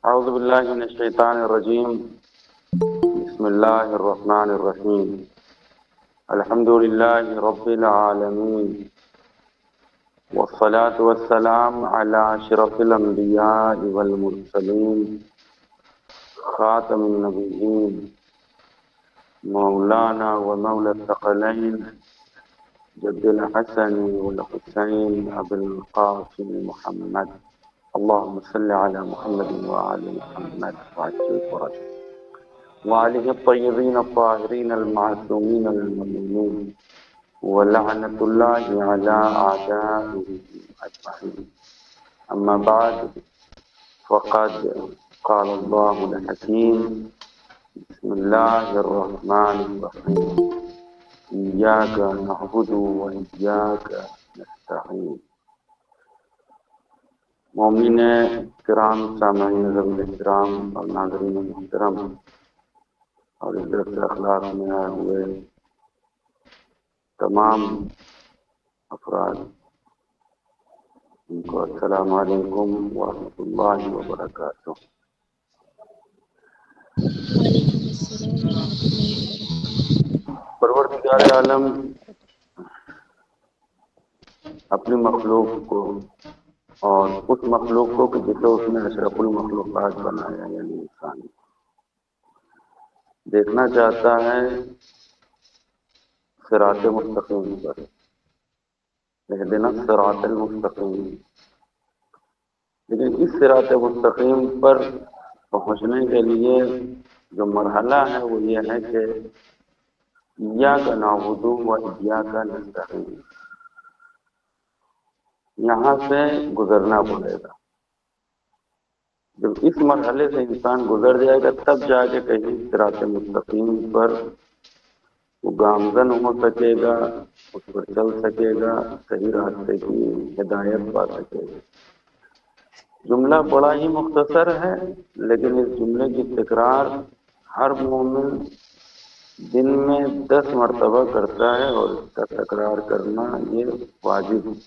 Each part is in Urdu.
أعوذ بالله من الشيطان الرجيم. بسم الله الرحمن الرحيم. الحمد لله رب العالمين، والصلاة والسلام على أشرف الأنبياء والمرسلين، خاتم النبيين، مولانا ومولى الثقلين، جد الحسن والحسين أبي القاسم محمد. اللهم صل على محمد وآل محمد وعجل فرجه وآله الطيبين الطاهرين المعصومين المؤمنين، ولعنة الله على أعدائه أجمعين. أما بعد، فقد قال الله الحكيم: بسم الله الرحمن الرحيم. إياك نعبد وإياك نستعين. مومنین کرام، سامعین ذوی احترام اور ناظرین محترم اور اس درس اخلاق میں آئے ہوئے تمام افراد، ان کو السلام علیکم ورحمۃ اللہ وبرکاتہ۔ پروردگار عالم اپنی مخلوق کو اور اس مخلوق کو کہ جسے اس نے اشرف المخلوقات بنایا یعنی انسان دیکھنا چاہتا ہے صراط مستقیم پر، اہدنا الصراط المستقیم۔ لیکن اس صراط مستقیم پر پہنچنے کے لیے جو مرحلہ ہے وہ یہ ہے کہ ایاک نعبد و ایاک نستعین، یہاں سے گزرنا پڑے گا۔ جب اس مرحلے سے انسان گزر جائے گا تب جا کے کہیں صراط مستقیم پر وہ گامزن ہو سکے گا، اس پر چل سکے گا، صحیح راستے کی ہدایت پا سکے گا۔ جملہ بڑا ہی مختصر ہے، لیکن اس جملے کی تکرار ہر مومن دن میں 10 مرتبہ کرتا ہے، اور اس کا تکرار کرنا یہ واجب ہے۔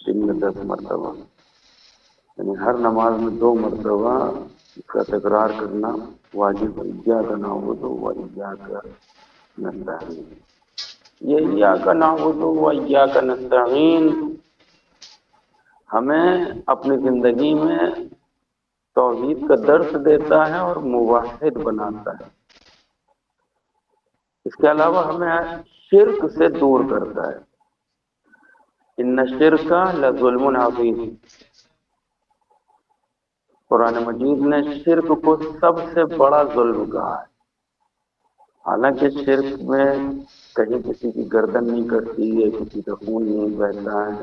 دن میں 10 مرتبہ یعنی ہر نماز میں 2 مرتبہ اس کا تکرار کرنا واجب ہے۔ ایاک نعبد و ایاک نستعین۔ یہ ایاک نعبد و ایاک نستعین ہمیں اپنی زندگی میں توحید کا درس دیتا ہے اور موحد بناتا ہے۔ اس کے علاوہ ہمیں شرک سے دور کرتا ہے۔ ان الشرک لظلم عظیم۔ قرآن مجید نے شرک کو سب سے بڑا ظلم کہا ہے۔ حالانکہ شرک میں کہیں کسی کی گردن نہیں کٹتی ہے، کسی کا خون نہیں بہتا ہے۔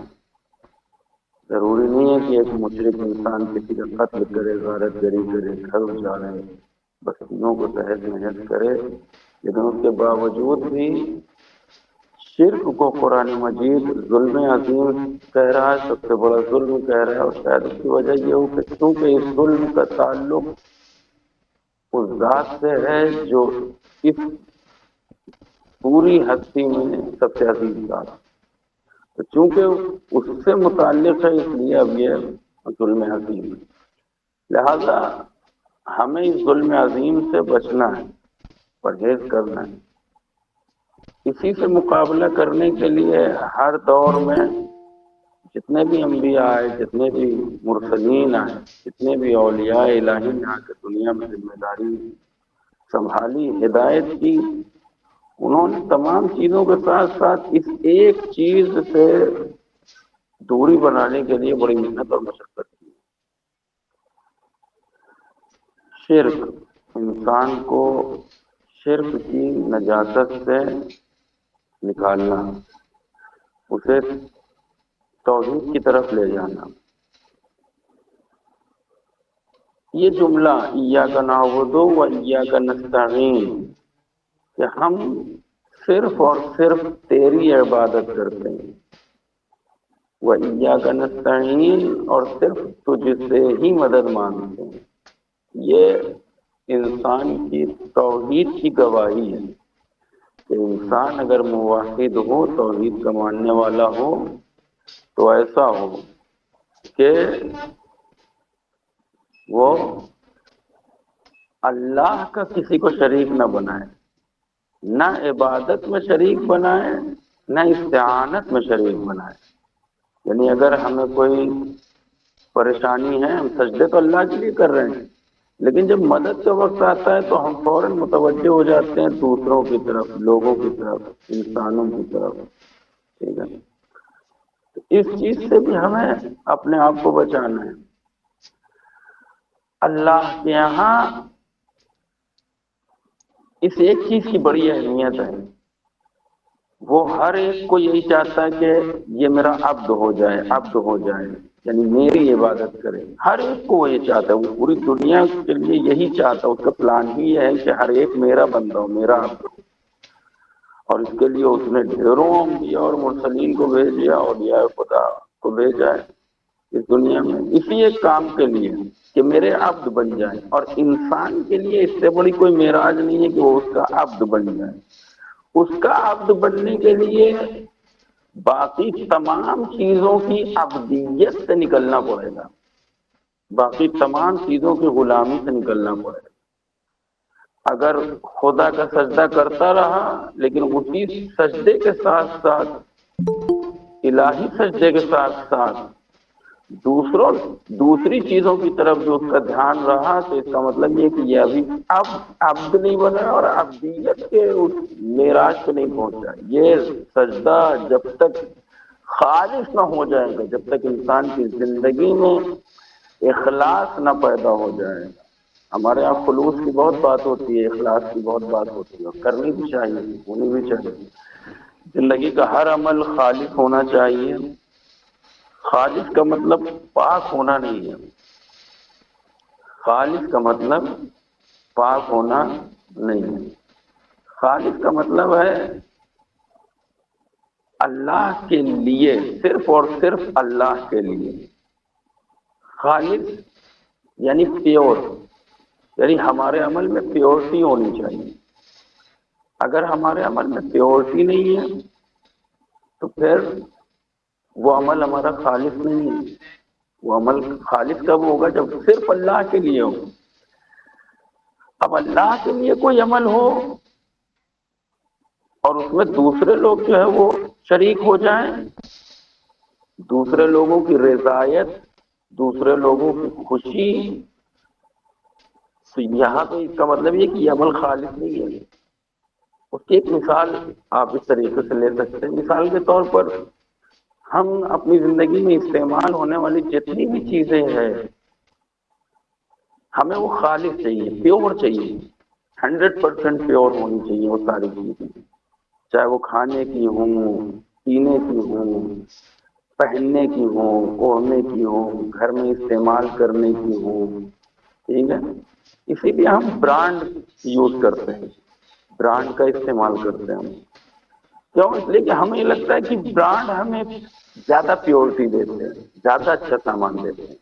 ضروری نہیں ہے کہ ایک مشرک انسان کسی کا قتل کرے، غارت گری کرے، گھر اجاڑے، بستیوں کو تہس نہس کرے، لیکن اس کے باوجود بھی شرک کو قرآن مجید ظلم عظیم کہہ رہا ہے، سب سے بڑا ظلم کہہ رہا ہے۔ اور شاید اس کی وجہ یہ ہو کہ چونکہ اس ظلم کا تعلق اس ذات سے ہے جو اس پوری ہستی میں سب سے عظیم ذات ہے، تو چونکہ اس سے متعلق ہے اس لیے اب یہ ظلم عظیم ہے۔ لہذا ہمیں اس ظلم عظیم سے بچنا ہے، پرہیز کرنا ہے۔ اسی سے مقابلہ کرنے کے لیے ہر دور میں جتنے بھی انبیاء آئے، جتنے بھی مرسلین آئے، جتنے بھی اولیاء الہی نے آ کے دنیا میں ذمہ داری سنبھالی، ہدایت کی، انہوں نے تمام چیزوں کے ساتھ ساتھ اس ایک چیز سے دوری بنانے کے لیے بڑی محنت اور مشقت کی۔ شرک، انسان کو شرک کی نجاست سے نکالنا، اسے توحید کی طرف لے جانا۔ یہ جملہ ایاک نعبد و ایاک نستعین کہ ہم صرف اور صرف تیری عبادت کرتے ہیں، وَإِيَّاكَ نَسْتَعِينُ اور صرف تجھ سے ہی مدد مانگتے ہیں، یہ انسان کی توحید کی گواہی ہے کہ انسان اگر موحد ہو، توحید کا ماننے والا ہو، تو ایسا ہو کہ وہ اللہ کا کسی کو شریک نہ بنائے، نہ عبادت میں شریک بنائے، نہ استعانت میں شریک بنائے۔ یعنی اگر ہمیں کوئی پریشانی ہے، ہم سجدے تو اللہ کے لیے کر رہے ہیں، لیکن جب مدد کا وقت آتا ہے تو ہم فوراً متوجہ ہو جاتے ہیں دوسروں کی طرف، لوگوں کی طرف، انسانوں کی طرف، ٹھیک ہے؟ تو اس چیز سے بھی ہمیں اپنے آپ کو بچانا ہے۔ اللہ کے یہاں اس ایک چیز کی بڑی اہمیت ہے، وہ ہر ایک کو یہی چاہتا ہے کہ یہ میرا عبد ہو جائے، عبد ہو جائے، یعنی میری عبادت کرے۔ ہر ایک کو وہ یہ چاہتا ہے، وہ پوری دنیا کے لیے یہی چاہتا ہے، اس کا پلان ہی یہ ہے کہ ہر ایک میرا بندہ ہو، میرا عبد ہو۔ اور اس کے لیے اس نے ڈھیروں انبیاء اور مرسلین کو بھیجا، اولیاء خدا کو بھیجا ہے اس دنیا میں، اسی ایک کام کے لیے کہ میرے عبد بن جائیں۔ اور انسان کے لیے اس سے بڑی کوئی معراج نہیں ہے کہ وہ اس کا عبد بن جائے۔ اس کا عبد بننے کے لیے باقی تمام چیزوں کی عبدیت سے نکلنا پڑے گا، باقی تمام چیزوں کی غلامی سے نکلنا پڑے گا۔ اگر خدا کا سجدہ کرتا رہا لیکن اسی سجدے کے ساتھ ساتھ، الہی سجدے کے ساتھ ساتھ دوسری چیزوں کی طرف جو اس کا دھیان رہا، تو اس کا مطلب یہ کہ یہ ابھی اب عبد نہیں بنا اور عبدیت کے اس معراج پہ نہیں پہنچا۔ یہ سجدہ جب تک خالص نہ ہو جائے گا، جب تک انسان کی زندگی میں اخلاص نہ پیدا ہو جائے گا۔ ہمارے یہاں خلوص کی بہت بات ہوتی ہے، اخلاص کی بہت بات ہوتی ہے، کرنی بھی چاہیے، ہونی بھی چاہیے۔ زندگی کا ہر عمل خالص ہونا چاہیے۔ خالص کا مطلب پاک ہونا نہیں ہے، خالص کا مطلب پاک ہونا نہیں ہے۔ خالص کا مطلب ہے اللہ کے لیے، صرف اور صرف اللہ کے لیے۔ خالص یعنی پیور، یعنی ہمارے عمل میں پیورٹی ہونی چاہیے۔ اگر ہمارے عمل میں پیورٹی نہیں ہے تو پھر وہ عمل ہمارا خالص نہیں ہے۔ وہ عمل خالص کب ہوگا؟ جب صرف اللہ کے لیے ہو۔ اب اللہ کے لیے کوئی عمل ہو اور اس میں دوسرے لوگ جو ہے وہ شریک ہو جائیں، دوسرے لوگوں کی رضایت، دوسرے لوگوں کی خوشی، تو یہاں تو اس کا مطلب یہ کہ یہ عمل خالص نہیں ہے۔ اس کی ایک مثال آپ اس طریقے سے لے سکتے ہیں۔ مثال کے طور پر ہم اپنی زندگی میں استعمال ہونے والی جتنی بھی چیزیں ہیں، ہمیں وہ خالص چاہیے، پیور چاہیے، 100% پیور ہونی چاہیے وہ ساری چیزیں، چاہے وہ کھانے کی ہوں، پینے کی ہوں، پہننے کی ہوں، اوڑھنے کی ہوں، گھر میں استعمال کرنے کی ہوں، ٹھیک ہے؟ اسی لیے ہم برانڈ یوز کرتے ہیں، برانڈ کا استعمال کرتے ہیں۔ کیوں؟ اس لیے کہ ہمیں یہ لگتا ہے کہ برانڈ ہمیں زیادہ پیورٹی دیتے ہیں، زیادہ اچھا سامان دیتے ہیں۔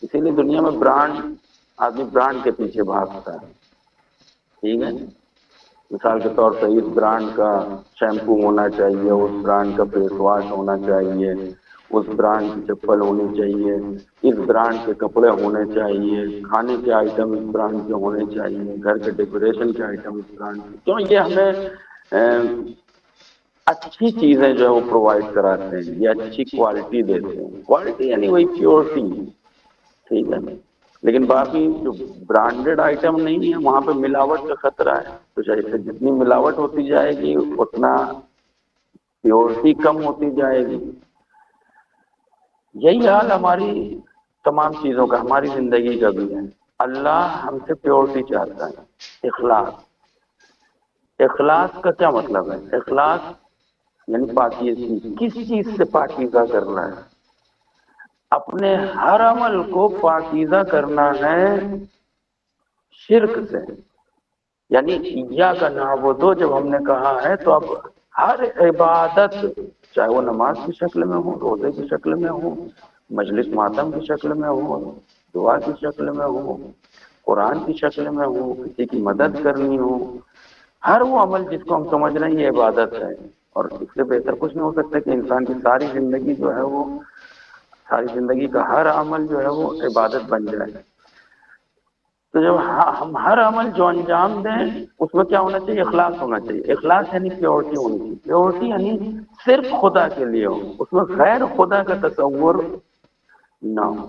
اسی لیے دنیا میں برانڈ، آدمی برانڈ کے پیچھے بھاگتا ہے، ٹھیک ہے؟ مثال کے طور پہ اس برانڈ کا شیمپو ہونا چاہیے، اس برانڈ کا فیس واش ہونا چاہیے، اس برانڈ کی چپل ہونی چاہیے، اس برانڈ کے کپڑے ہونے چاہیے، کھانے کے آئٹم اس برانڈ کے ہونے چاہیے، گھر کے ڈیکوریشن کے آئٹم اس برانڈ کے۔ کیوں؟ یہ ہمیں اچھی چیزیں جو ہے وہ پرووائڈ کراتے ہیں، یہ اچھی کوالٹی دیتے ہیں۔ کوالٹی یعنی وہی پیورٹی، ٹھیک ہے؟ لیکن باقی جو برانڈڈ آئٹم نہیں ہے وہاں پہ ملاوٹ کا خطرہ ہے، تو جیسے جتنی ملاوٹ ہوتی جائے گی اتنا پیورٹی کم ہوتی جائے گی۔ یہی حال ہماری تمام چیزوں کا، ہماری زندگی کا بھی ہے۔ اللہ ہم سے پیورٹی چاہتا ہے، اخلاص۔ اخلاص کا کیا مطلب ہے؟ اخلاص یعنی پاکیزگی، کس چیز سے پاکیزہ کرنا ہے؟ اپنے ہر عمل کو پاکیزہ کرنا ہے شرک سے۔ یعنی ایاک نعبد جب ہم نے کہا ہے تو اب ہر عبادت، چاہے وہ نماز کی شکل میں ہو، روزے کی شکل میں ہو، مجلس ماتم کی شکل میں ہو، دعا کی شکل میں ہو، قرآن کی شکل میں ہو، کسی کی مدد کرنی ہو، ہر وہ عمل جس کو ہم سمجھ رہے ہیں یہ عبادت ہے۔ اور اس سے بہتر کچھ نہیں ہو سکتا کہ انسان کی ساری زندگی جو ہے وہ، ساری زندگی کا ہر عمل جو ہے وہ عبادت بن جائے۔ تو جب ہم ہر عمل جو انجام دیں اس میں کیا ہونا چاہیے؟ اخلاص ہونا چاہیے. اخلاص یعنی پیورٹی ہونی چاہیے. پیورٹی یعنی صرف خدا کے لیے ہو، اس میں غیر خدا کا تصور نہ ہو.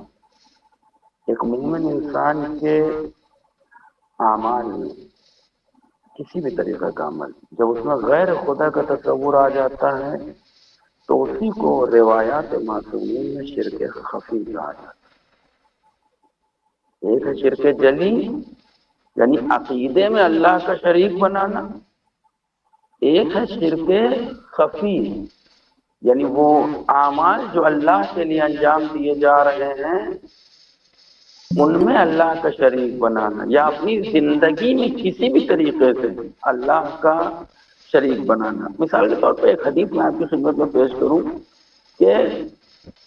ایک مومن انسان کے اعمال میں کسی بھی طریقہ کا عمل جب اس میں غیر خدا کا تصور آ جاتا ہے تو اسی کو روایات معصومین میں شرک خفی کہا جاتا ہے. ایک ہے شرک جلی یعنی عقیدے میں اللہ کا شریک بنانا، ایک ہے شرک خفی یعنی وہ اعمال جو اللہ کے لیے انجام دیے جا رہے ہیں ان میں اللہ کا شریک بنانا، یا اپنی زندگی میں کسی بھی طریقے سے اللہ کا شریک بنانا. مثال کے طور پہ ایک حدیث میں آپ کی خدمت میں پیش کروں کہ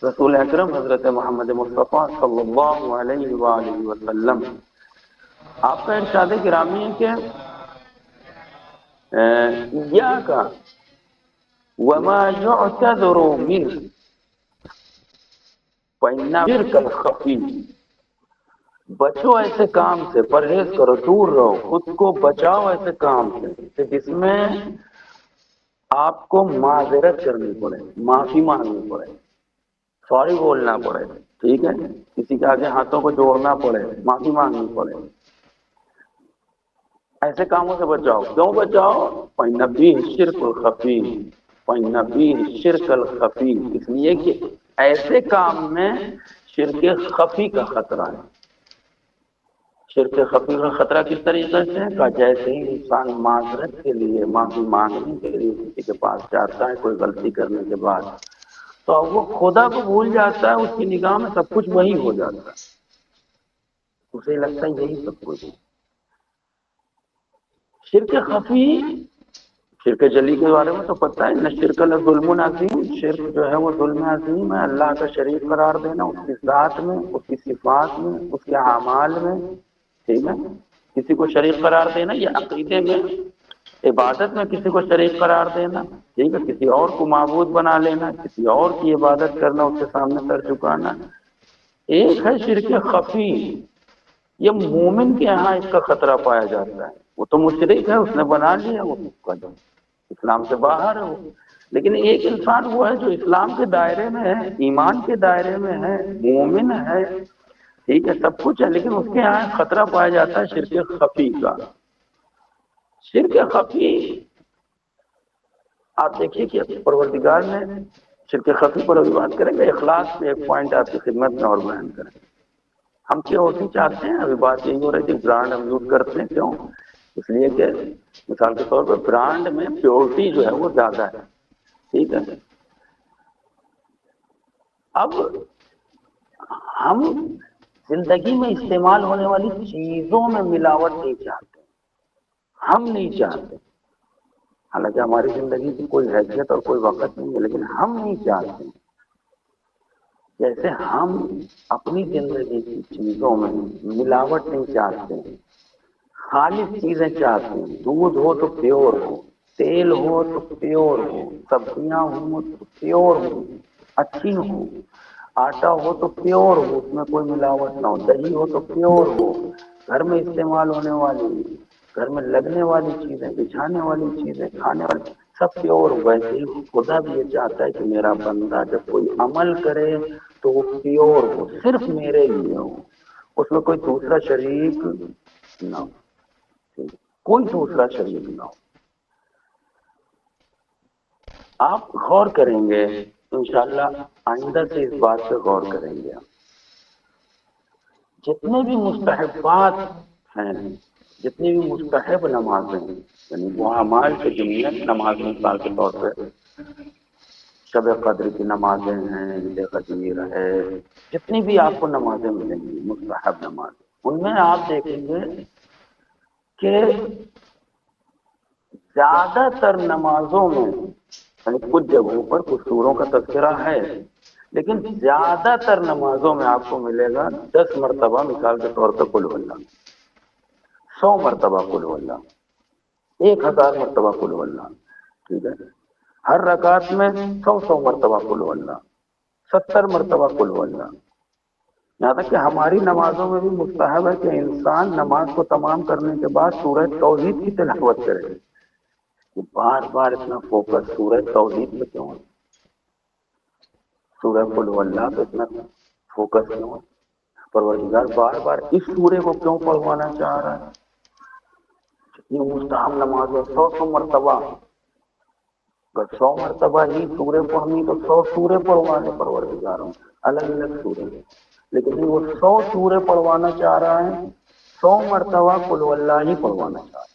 رسول اکرم حضرت محمد مصطفیٰ صلی اللہ علیہ وآلہ وسلم آپ کا ارشاد گرامی ہے کہ ایاک وما يعتذر منه فإن الشرك الخفي، بچو ایسے کام سے، پرہیز کرو، دور رہو، خود کو بچاؤ ایسے کام سے کہ جس میں آپ کو معذرت کرنی پڑے، معافی مانگنی پڑے، سوری بولنا پڑے، ٹھیک ہے، کسی کے آگے ہاتھوں کو جوڑنا پڑے، معافی مانگنی پڑے. ایسے کاموں سے بچاؤ. کیوں بچاؤ؟ فَإِنَّ فِيهِ الشِّرْكُ الْخَفِيُّ، فَإِنَّ فِيهِ الشِّرْكَ الْخَفِيُّ، اس لیے کہ ایسے کام میں شرک خفی کا خطرہ ہے. شرک خفی کا خطرہ کس طریقے سے ہے؟ جیسے ہی انسان معذرت کے لیے، معافی مانگنے کے لیے کسی کے پاس جاتا ہے کوئی غلطی کرنے کے بعد، تو وہ خدا کو بھول جاتا ہے، اس کی نگاہ میں سب کچھ وہی ہو جاتا ہے، اسے لگتا ہے یہی سب کچھ. شرک خفی، شرک جلی کے بارے میں تو پتہ ہے، نہ شرک ظلم عظیم، شرک جو ہے وہ ظلم عظیم ہے. اللہ کا شریک قرار دینا اس کی ذات میں، اس کی صفات میں، اس کے اعمال میں، ٹھیک ہے. کسی کو شریک قرار دینا یا عقیدے میں، عبادت میں کسی کو شریک قرار دینا، ٹھیک ہے، کسی اور کو معبود بنا لینا، کسی اور کی عبادت کرنا، اس کے سامنے سر جھکانا. ایک ہے شرک خفی، یہ مومن کے یہاں اس کا خطرہ پایا جاتا ہے. وہ تو مشرک ہے، اس نے بنا لیا، وہ اسلام سے باہر ہے وہ. لیکن ایک انسان وہ ہے جو اسلام کے دائرے میں ہے، ایمان کے دائرے میں ہے، مومن ہے، ٹھیک ہے، سب کچھ ہے، لیکن اس کے یہاں خطرہ پایا جاتا ہے شرک خفی کا. شرک خفی آپ دیکھیے کہ پروردگار نے شرک خفی پر ابھی بات کریں گے، اخلاص پہ ایک پوائنٹ آپ کی خدمت میں اور بیان کریں. ہم پیورٹی چاہتے ہیں، ابھی بات یہی ہو رہی تھی، برانڈ ہم یوز کرتے ہیں، کیوں؟ اس لیے کہ مثال کے طور پر برانڈ میں پیورٹی جو ہے وہ زیادہ ہے، ٹھیک ہے. اب ہم زندگی میں استعمال ہونے والی چیزوں میں ملاوٹ نہیں چاہتے، ہم نہیں چاہتے. حالانکہ ہماری زندگی کی کوئی حیثیت اور کوئی وقت نہیں ہے، لیکن ہم نہیں چاہتے. جیسے ہم اپنی زندگی کی چیزوں میں ملاوٹ نہیں چاہتے، خالص چیزیں چاہتے ہیں. دودھ ہو تو پیور ہو، تیل ہو تو پیور ہو، سبزیاں ہوں تو پیور ہو، اچھی ہو، آٹا ہو تو پیور ہو، اس میں کوئی ملاوٹ نہ ہو، دہی ہو تو پیور ہو، گھر میں استعمال ہونے والی، گھر میں لگنے والی چیزیں، بچھانے والی چیزیں، کھانے والی سب پیور. ویسے ہی خدا بھی یہ چاہتا ہے کہ میرا بندہ جب کوئی عمل کرے تو وہ پیور ہو، صرف میرے لیے ہو، اس میں کوئی دوسرا شریک نہ ہو، کوئی دوسرا شریک نہ ہو. آپ غور کریں گے انشاءاللہ، آئندہ سے اس بات پہ غور کریں گے. جتنے بھی مستحبات ہیں، جتنی بھی مستحب نمازیں، یعنی وہ اعمال کے جملے نماز مثال کے طور پہ شب قدر کی نمازیں ہیں، عید غدیر ہے، جتنی بھی آپ کو نمازیں ملیں گی مستحب نماز، ان میں آپ دیکھیں گے کہ زیادہ تر نمازوں میں، یعنی کچھ جگہوں پر کچھ سوروں کا تذکرہ ہے، لیکن زیادہ تر نمازوں میں آپ کو ملے گا 10 مرتبہ مثال کے طور پہ قل واللہ، 100 مرتبہ قل واللہ، 1000 مرتبہ قل واللہ، ٹھیک ہے. ہر رکعت میں 100 مرتبہ قل واللہ، 70 مرتبہ قل واللہ. یہاں تک کہ ہماری نمازوں میں بھی مستحب ہے کہ انسان نماز کو تمام کرنے کے بعد سورہ توحید کی تلاوت کرے. کہ بار بار اتنا فوکس سورہ توحید پہ کیوں ہے؟ سورہ قل هو اللہ پہ اتنا فوکس کیوں ہے؟ پروردگار بار بار اس سورے کو کیوں پڑھوانا چاہ رہا ہے؟ یہ مستحب نماز ہے 100 مرتبہ. اگر 100 مرتبہ ہی سورے پڑھنی تو 100 سورے پڑھوانے پروردگاروں الگ الگ سورے. لیکن وہ 100 سورے پڑھوانا چاہ رہا ہے، 100 مرتبہ قل هو اللہ ہی پڑھوانا چاہ رہا ہے.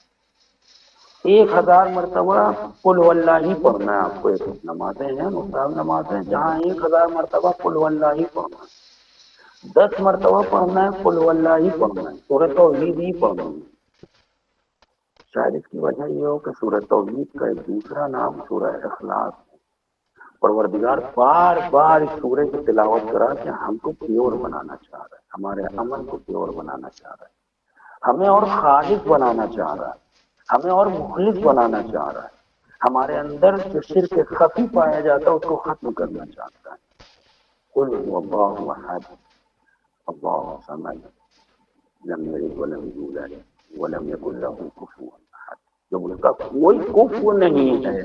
1000 مرتبہ قل هو اللہ ہی پڑھنا ہے آپ کو. ایک نمازیں ہیں مستحب نمازیں جہاں 1000 مرتبہ قل هو اللہ ہی پڑھنا ہے. 10 مرتبہ پڑھنا ہے قل هو اللہ ہی پڑھنا ہے، سورہ توحید ہی پڑھنا ہے. شاید اس کی وجہ یہ ہو کہ سورہ توحید کا ایک دوسرا نام سورہ اخلاص ہے. پروردگار بار بار اس سورے کی تلاوت کرا کہ ہم کو پیور بنانا چاہ رہا ہے، ہمارے عمل کو پیور بنانا چاہ رہا ہے، ہمیں اور خالص بنانا چاہ رہا ہے، ہمیں اور مخلص بنانا چاہ رہا ہے. ہمارے اندر جو شرک خفی پایا جاتا ہے اس کو ختم کرنا چاہتا ہے. قل هو اللہ احد اللہ الصمد لم یلد ولم یولد ولم یکن له کفوا احد. جب اس کا کوئی کفو نہیں ہے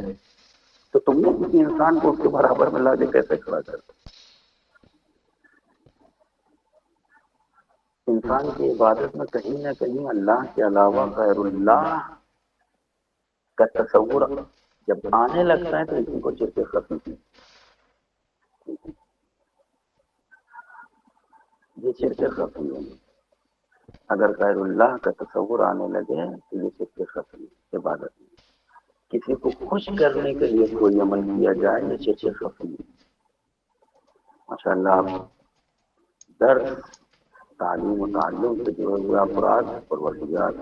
تو تم نے کسی انسان کو اس کے برابر میں لا کے کیسے کھڑا کر دو؟ انسان کی عبادت میں کہیں نہ کہیں اللہ کے علاوہ غیر اللہ کا تصور جب آنے لگتا ہے تو اسی کو شرک خفی ہے. یہ شرک خفی ہے. اگر غیر اللہ کا تصور آنے لگے تو یہ شرک خفی ہے. عبادت میں کسی کو خوش کرنے کے لیے کوئی عمل کیا جائے یہ شرک خفی ہے. ماشاء اللہ درس تعلیم و تعلم سے جڑے ہوئے افراد پروردگار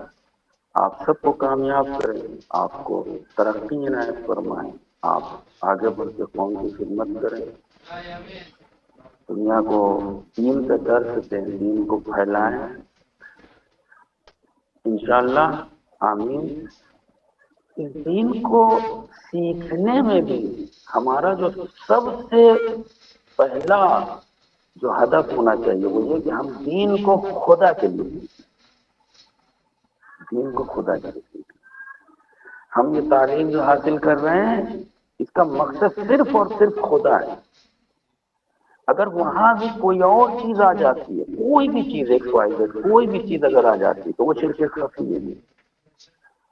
آپ سب کو کامیاب کریں، آپ کو ترقی عنایت فرمائیں، آپ آگے بڑھ کے قوم کی خدمت کریں، دنیا کو دین کا درس دیں، دین کو پھیلائیں انشاءاللہ. آمین. اس دین کو سیکھنے میں بھی ہمارا جو سب سے پہلا جو ہدف ہونا چاہیے وہ یہ کہ ہم دین کو خدا کے لیے سیکھیں. دین کو خدا کے لیے سیکھیں. ہم یہ تعلیم جو حاصل کر رہے ہیں اس کا مقصد صرف اور صرف خدا ہے. اگر وہاں بھی کوئی اور چیز آ جاتی ہے، کوئی بھی چیز کوئی بھی چیز اگر آ جاتی ہے تو وہ شرک خفی ہے.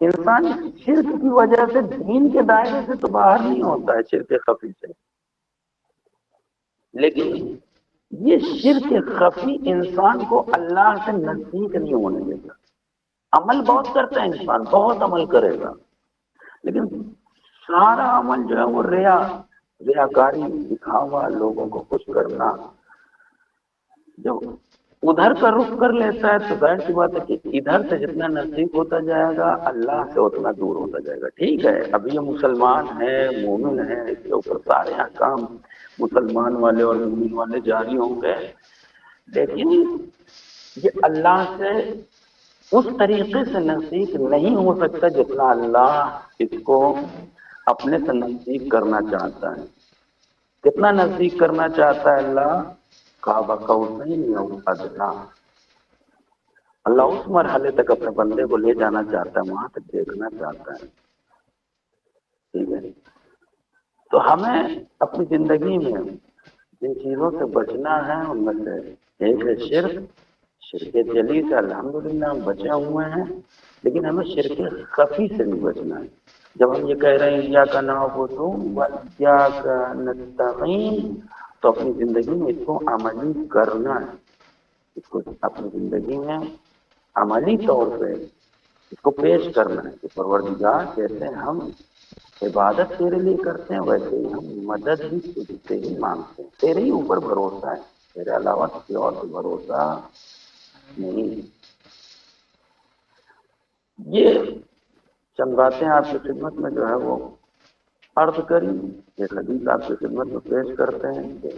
انسان شرک کی وجہ سے دین کے دائرے سے تو باہر نہیں ہوتا ہے شرک خفی سے، لیکن یہ شرک خفی انسان کو اللہ سے نزدیک نہیں ہونے دیتا. عمل بہت کرتا ہے انسان، بہت عمل کرے گا، لیکن سارا عمل جو ہے وہ ریاکاری، دکھاوا، لوگوں کو خوش کرنا. جب ادھر کا رخ کر لیتا ہے تو ظاہر سی بات ہے کہ ادھر سے جتنا نزدیک ہوتا جائے گا اللہ سے اتنا دور ہوتا جائے گا. ٹھیک ہے ابھی یہ مسلمان ہے، مومن ہے، اس کے اوپر سارے احکام مسلمان والے اور مومن والے جاری ہوں گے، لیکن یہ اللہ سے اس طریقے سے نزدیک نہیں ہو سکتا جتنا اللہ اس کو اپنے سے نزدیک کرنا چاہتا ہے. کتنا نزدیک کرنا چاہتا ہے اللہ؟ کعبہ قوسین او ادنیٰ. اللہ اس مرحلے تک اپنے بندے کو لے جانا چاہتا ہے، وہاں تک دیکھنا چاہتا ہے. ٹھیک ہے، تو ہمیں اپنی زندگی میں جن چیزوں سے بچنا ہے ان میں سے ایک ہے شرک جلی سے الحمدللہ ہم بچے ہوئے ہیں، لیکن ہمیں شرک خفی سے بھی بچنا ہے. جب ہم یہ کہہ رہے ہیں ایاک نعبد و ایاک نستعین تو اپنی زندگی میں اس کو عملی کرنا ہے. اس کو اپنی زندگی میں عملی طور پہ اس کو پیش کرنا ہے کہ پروردگار کہتے ہیں ہم عبادت تیرے لیے کرتے ہیں، ویسے ہی ہم مدد بھی تجھ سے ہی مانگتے ہیں، تیرے ہی اوپر بھروسہ ہے، تیرے علاوہ کسی اور پہ بھروسہ نہیں. یہ چند باتیں آپ کی خدمت میں جو ہے وہ عرض کری، ایک حدیث آپ کی خدمت میں پیش کرتے ہیں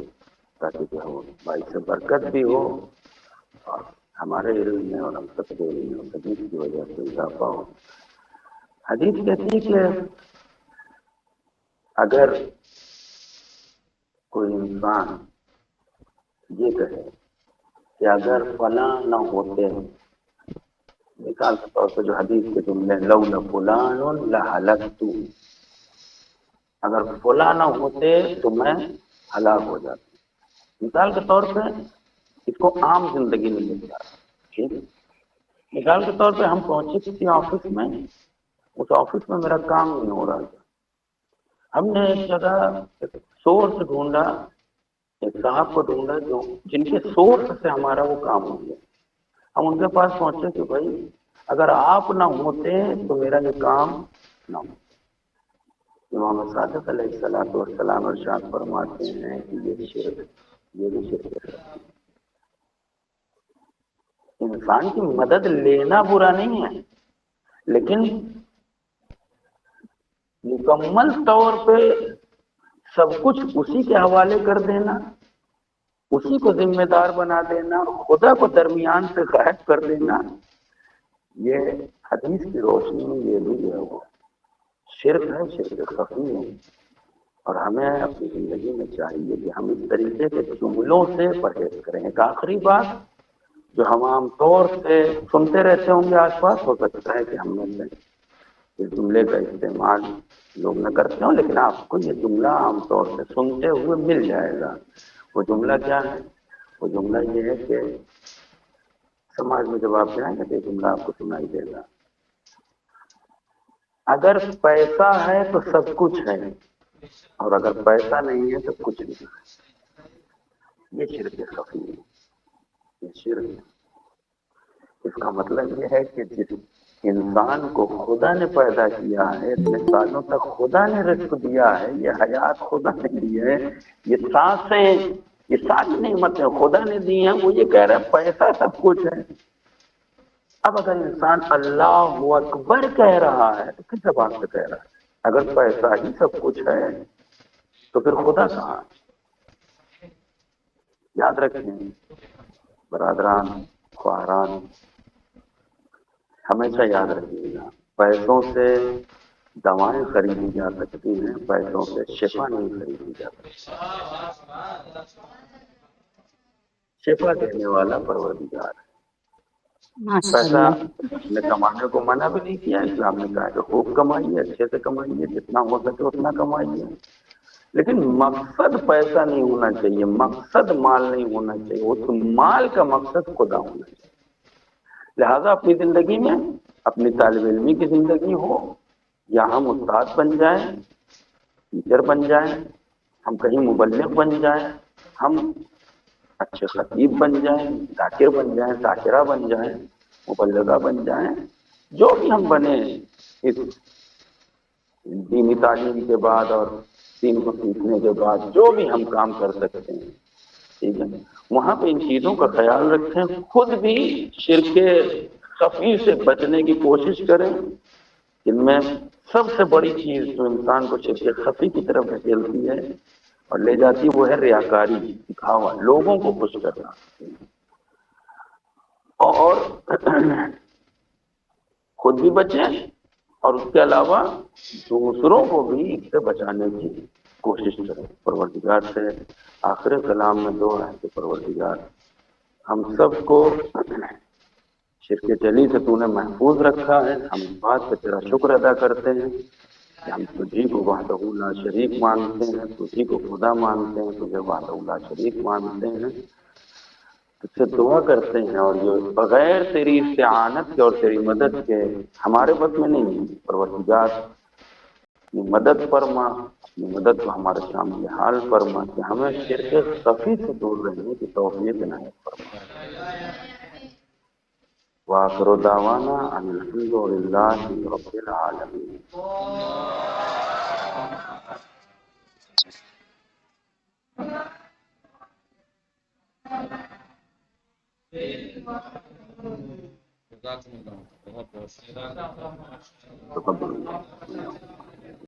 تاکہ جو ہے بھائی سے برکت بھی ہو اور ہمارے علم میں اور ہم سب کے علم میں حدیث کی وجہ سے اضافہ ہو. حدیث کہتی ہے کہ اگر کوئی انسان یہ کہے کہ اگر فلاں نہ ہوتے، مثال کے طور پہ جو حدیث کے جملے لولا فلان لہلکت، اگر فلاں نہ ہوتے تو میں ہلاک ہو جاتا۔ مثال کے طور پہ اس کو عام زندگی میں لے جا، ٹھیک ہے؟ مثال کے طور پہ ہم پہنچے کسی آفس میں، اس آفس میں میرا کام نہیں ہو رہا تھا، ہم نے ایک جگہ ایک سورس ڈھونڈا، ایک صاحب کو ڈھونڈا جو جن کے سورس سے ہمارا وہ کام ہو گیا۔ ہم ان کے پاس پہنچے کہ بھائی اگر آپ نہ ہوتے تو میرا یہ کام نہ ہو۔ امام صادق علیہ السلام ارشاد فرماتے ہیں کہ یہ شرک، یہ بھی شرک ہے۔ انسان کی مدد لینا برا نہیں ہے، لیکن مکمل طور پہ سب کچھ اسی کے حوالے کر دینا، اسی کو ذمہ دار بنا دینا، خدا کو درمیان سے غائب کر دینا، یہ حدیث کی روشنی میں یہ بھی جو ہے وہ شرک ہے، شرک خفی ہے۔ اور ہمیں اپنی زندگی میں چاہیے کہ ہم اس طریقے کے جملوں سے پرہیز کریں۔ ایک آخری بات جو ہم عام طور سے سنتے رہتے ہوں گے آس پاس، ہو سکتا ہے کہ ہم میں سے اس جملے کا استعمال لوگ نہ کرتے ہوں، لیکن آپ کو یہ جملہ عام طور سے سنتے ہوئے مل جائے گا۔ وہ جملہ کیا ہے؟ وہ جملہ یہ ہے کہ سماج میں جب آپ جائیں گے تو یہ جملہ آپ کو سنائی دے گا، اگر پیسہ ہے تو سب کچھ ہے، اور اگر پیسہ نہیں ہے تو کچھ نہیں ہے۔ یہ شرک خفی ہے، یہ شرک ہے۔ اس کا مطلب یہ ہے کہ جس انسان کو خدا نے پیدا کیا ہے، اتنے سالوں تک خدا نے رزق دیا ہے، یہ حیات خدا نے دی ہے، یہ سانسیں، یہ ساری نعمتیں خدا نے دی ہیں، وہ یہ کہہ رہا ہے پیسہ سب کچھ ہے۔ اب اگر انسان اللہ اکبر کہہ رہا ہے تو کس زبان سے کہہ رہا ہے؟ اگر پیسہ ہی سب کچھ ہے تو پھر خدا کہاں ہے؟ یاد رکھیں برادران، خواہران، ہمیشہ یاد رکھیے گا، پیسوں سے دوائیں خریدی جا سکتی ہیں، پیسوں سے شفا نہیں خریدی جا سکتی۔ شفا دینے والا پروردگار ہے۔ پیسہ نے کمانے کو منع بھی نہیں کیا، اسلام نے کہا کہ خوب کمائیے، اچھے سے کمائیے، جتنا ہو سکے اتنا کمائیے، لیکن مقصد پیسہ نہیں ہونا چاہیے، مقصد مال نہیں ہونا چاہیے، اس مال کا مقصد خدا ہونا چاہیے۔ لہذا اپنی زندگی میں، اپنی طالب علمی کی زندگی ہو، یا ہم استاد بن جائیں، ٹیچر بن جائیں، ہم کہیں مبلغ بن جائیں، ہم اچھے خطیب بن جائیں، ذاکر بن جائیں، ذاکرہ بن جائیں، مبلغہ بن جائیں، جو بھی ہم بنے اس دینی تعلیم کے بعد اور دین کو سیکھنے کے بعد جو بھی ہم کام کر سکتے ہیں، ٹھیک ہے، وہاں پہ ان چیزوں کا خیال رکھیں، خود بھی شرک خفی سے بچنے کی کوشش کریں۔ ان میں سب سے بڑی چیز جو انسان کو شرک خفی کی طرف دھکیلتی ہے اور لے جاتی ہے، وہ ہے ریاکاری، دکھاوا، لوگوں کو خوش کرنا، اور خود بھی بچیں اور اس کے علاوہ دوسروں کو بھی اس سے بچانے کی کوشش کریں۔ پروردگار سے آخر کلام میں دعا ہے کہ پروردگار ہم سب کو شرک جلی سے تو نے محفوظ رکھا ہے، ہم اس بات پہ تیرا شکر ادا کرتے ہیں کہ ہم تجھی کو وحدہ لا شریک مانتے ہیں، تجھی کو خدا مانتے ہیں، تجھے وحدہ لا شریک مانتے ہیں، تجھ سے دعا کرتے ہیں، اور جو بغیر تیری استعانت کے اور تیری مدد کے ہمارے بس میں نہیں ہے۔ پروردگار اپنی مدد فرما، اپنی مدد کو ہمارے سامنے حال فرما کہ ہمیں شرک خفی سے دور رہنے کی توفیق عنایت فرما۔ وآخر دعوانا ان الحمد للہ رب العالمین۔ تقبل اللہ۔